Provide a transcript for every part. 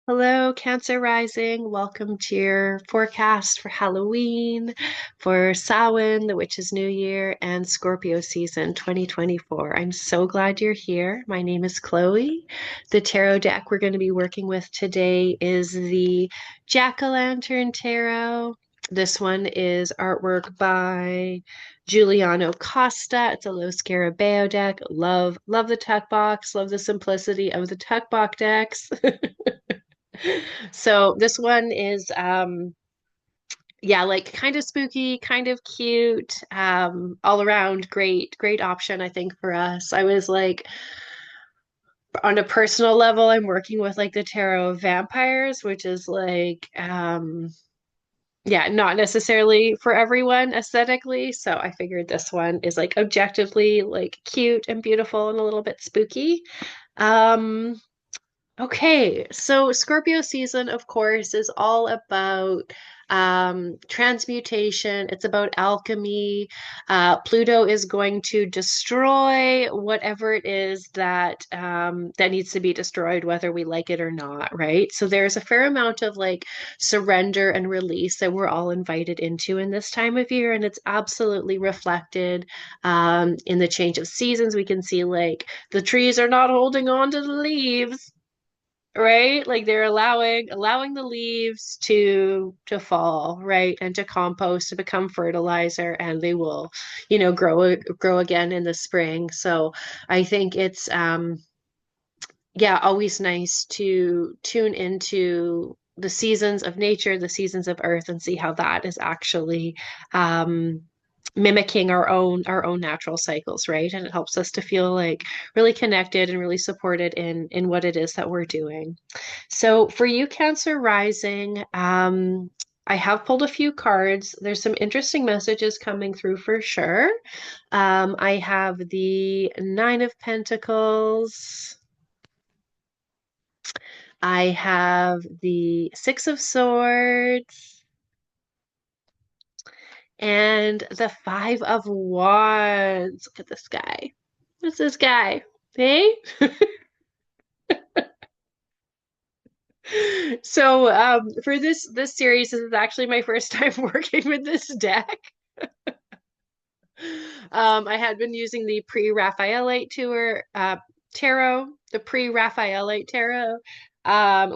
Hello, Cancer Rising. Welcome to your forecast for Halloween, for Samhain, the Witch's New Year, and Scorpio season 2024. I'm so glad you're here. My name is Chloe. The tarot deck we're going to be working with today is the Jack-o'-lantern Tarot. This one is artwork by Giuliano Costa. It's a Los Scarabeo deck. Love the tuck box. Love the simplicity of the tuck box decks. So this one is yeah, like kind of spooky, kind of cute, all around great option I think for us. I was like on a personal level, I'm working with like the Tarot of Vampires, which is like yeah, not necessarily for everyone aesthetically. So I figured this one is like objectively like cute and beautiful and a little bit spooky. Um Okay, so Scorpio season, of course, is all about transmutation. It's about alchemy. Pluto is going to destroy whatever it is that needs to be destroyed, whether we like it or not, right? So there's a fair amount of like surrender and release that we're all invited into in this time of year, and it's absolutely reflected in the change of seasons. We can see like the trees are not holding on to the leaves, right? Like they're allowing the leaves to fall, right? And to compost to become fertilizer, and they will, grow again in the spring. So I think it's yeah, always nice to tune into the seasons of nature, the seasons of earth, and see how that is actually um mimicking our own natural cycles, right? And it helps us to feel like really connected and really supported in what it is that we're doing. So for you, Cancer Rising, I have pulled a few cards. There's some interesting messages coming through for sure. I have the Nine of Pentacles. I have the Six of Swords and the Five of Wands. Look at this guy. What's this guy? Hey? So, for this series, this is actually my first time working with this deck. I had been using the pre-Raphaelite tarot, the pre-Raphaelite tarot,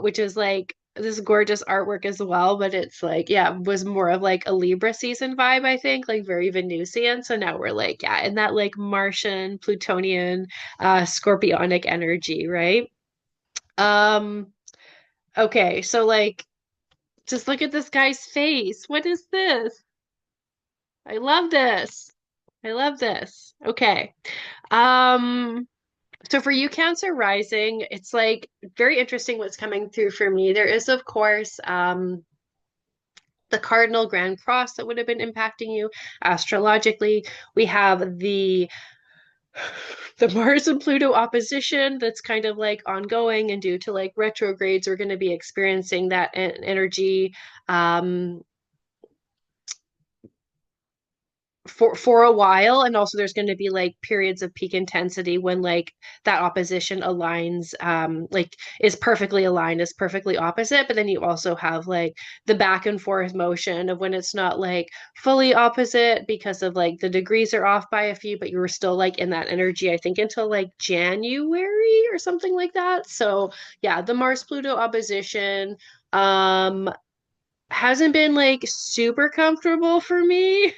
which is like this gorgeous artwork as well, but it's like, yeah, was more of like a Libra season vibe, I think, like very Venusian. So now we're like, yeah, in that like Martian, Plutonian, Scorpionic energy, right? Um, okay, so like just look at this guy's face. What is this? I love this. I love this. Okay. Um, so for you, Cancer Rising, it's like very interesting what's coming through for me. There is, of course, the Cardinal Grand Cross that would have been impacting you astrologically. We have the Mars and Pluto opposition that's kind of like ongoing, and due to like retrogrades, we're going to be experiencing that energy for a while. And also there's going to be like periods of peak intensity when like that opposition aligns, like is perfectly aligned, is perfectly opposite. But then you also have like the back and forth motion of when it's not like fully opposite because of like the degrees are off by a few, but you were still like in that energy, I think, until like January or something like that. So yeah, the Mars Pluto opposition hasn't been like super comfortable for me.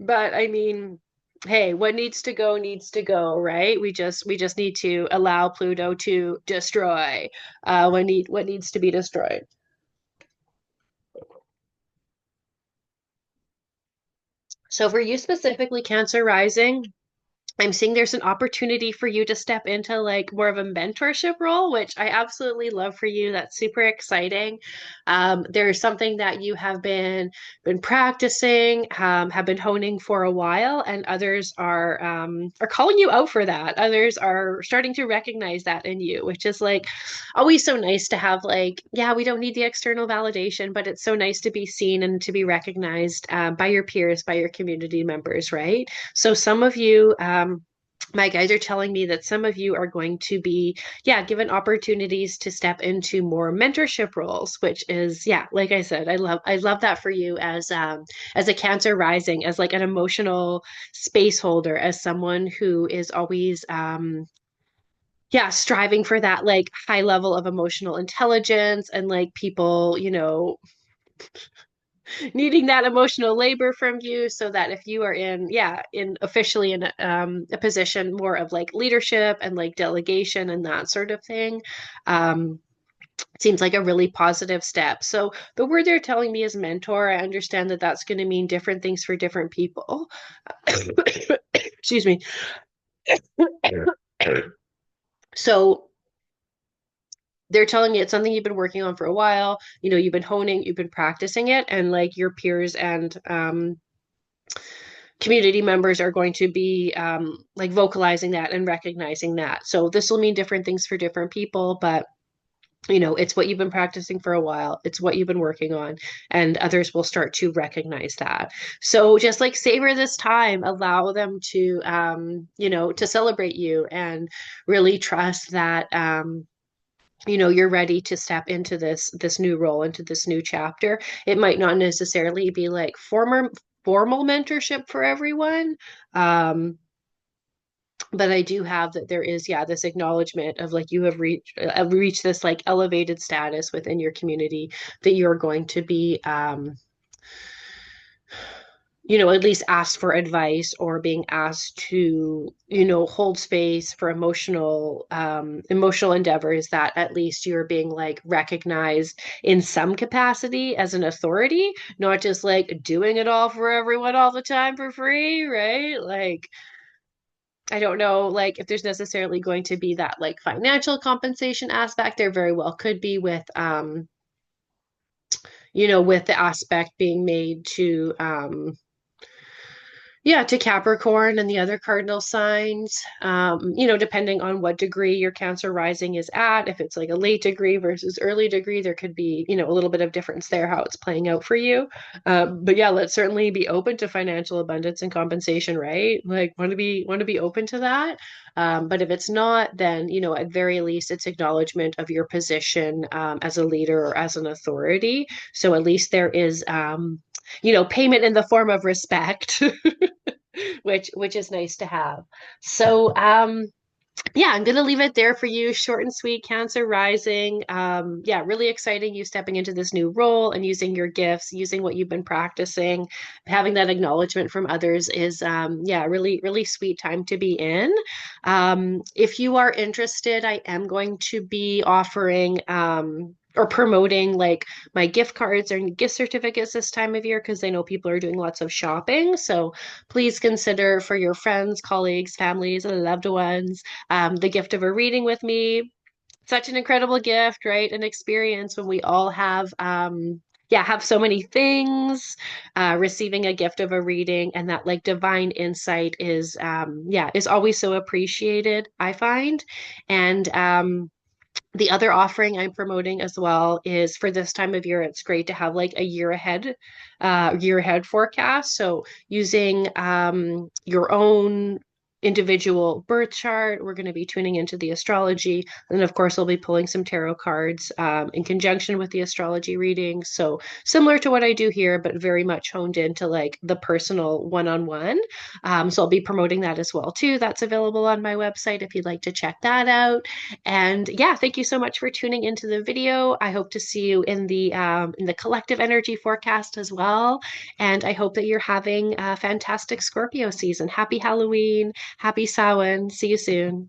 But I mean, hey, what needs to go, right? We just need to allow Pluto to destroy what needs to be destroyed. So for you specifically, Cancer Rising, I'm seeing there's an opportunity for you to step into like more of a mentorship role, which I absolutely love for you. That's super exciting. There's something that you have been practicing, have been honing for a while, and others are calling you out for that. Others are starting to recognize that in you, which is like always so nice to have like, yeah, we don't need the external validation, but it's so nice to be seen and to be recognized by your peers, by your community members, right? So some of you, My guides are telling me that some of you are going to be, yeah, given opportunities to step into more mentorship roles, which is, yeah, like I said, I love that for you as a Cancer rising, as like an emotional space holder, as someone who is always yeah, striving for that like high level of emotional intelligence and like people, needing that emotional labor from you so that if you are in yeah in officially in a position more of like leadership and like delegation and that sort of thing, um seems like a really positive step. So the word they're telling me is mentor. I understand that that's going to mean different things for different people. Excuse me. So they're telling you it's something you've been working on for a while, you've been honing, you've been practicing it, and like your peers and community members are going to be like vocalizing that and recognizing that. So this will mean different things for different people, but it's what you've been practicing for a while. It's what you've been working on, and others will start to recognize that. So just like savor this time, allow them to, to celebrate you and really trust that, you're ready to step into this new role, into this new chapter. It might not necessarily be like formal mentorship for everyone. Um, but I do have that there is, yeah, this acknowledgement of like you have reached this like elevated status within your community that you're going to be at least asked for advice or being asked to, hold space for emotional endeavors, that at least you're being like recognized in some capacity as an authority, not just like doing it all for everyone all the time for free, right? Like, I don't know, like if there's necessarily going to be that like financial compensation aspect. There very well could be with with the aspect being made to yeah, to Capricorn and the other cardinal signs, depending on what degree your Cancer rising is at. If it's like a late degree versus early degree, there could be, a little bit of difference there, how it's playing out for you. But yeah, let's certainly be open to financial abundance and compensation, right? Like, want to be open to that. But if it's not, then, at very least, it's acknowledgement of your position as a leader or as an authority. So at least there is, payment in the form of respect. which is nice to have. So yeah, I'm gonna leave it there for you. Short and sweet, Cancer rising. Yeah, really exciting you stepping into this new role and using your gifts, using what you've been practicing. Having that acknowledgement from others is yeah, really, really sweet time to be in. If you are interested, I am going to be offering or promoting like my gift cards or gift certificates this time of year because I know people are doing lots of shopping. So please consider for your friends, colleagues, families, and loved ones the gift of a reading with me. Such an incredible gift, right? An experience when we all have, yeah, have so many things. Receiving a gift of a reading and that like divine insight is, yeah, is always so appreciated, I find. And, the other offering I'm promoting as well is for this time of year, it's great to have like a year ahead forecast. So using your own individual birth chart, we're going to be tuning into the astrology. And of course, I'll be pulling some tarot cards in conjunction with the astrology reading. So similar to what I do here, but very much honed into like the personal one-on-one. So I'll be promoting that as well too. That's available on my website if you'd like to check that out. And yeah, thank you so much for tuning into the video. I hope to see you in the collective energy forecast as well. And I hope that you're having a fantastic Scorpio season. Happy Halloween, happy Samhain. See you soon.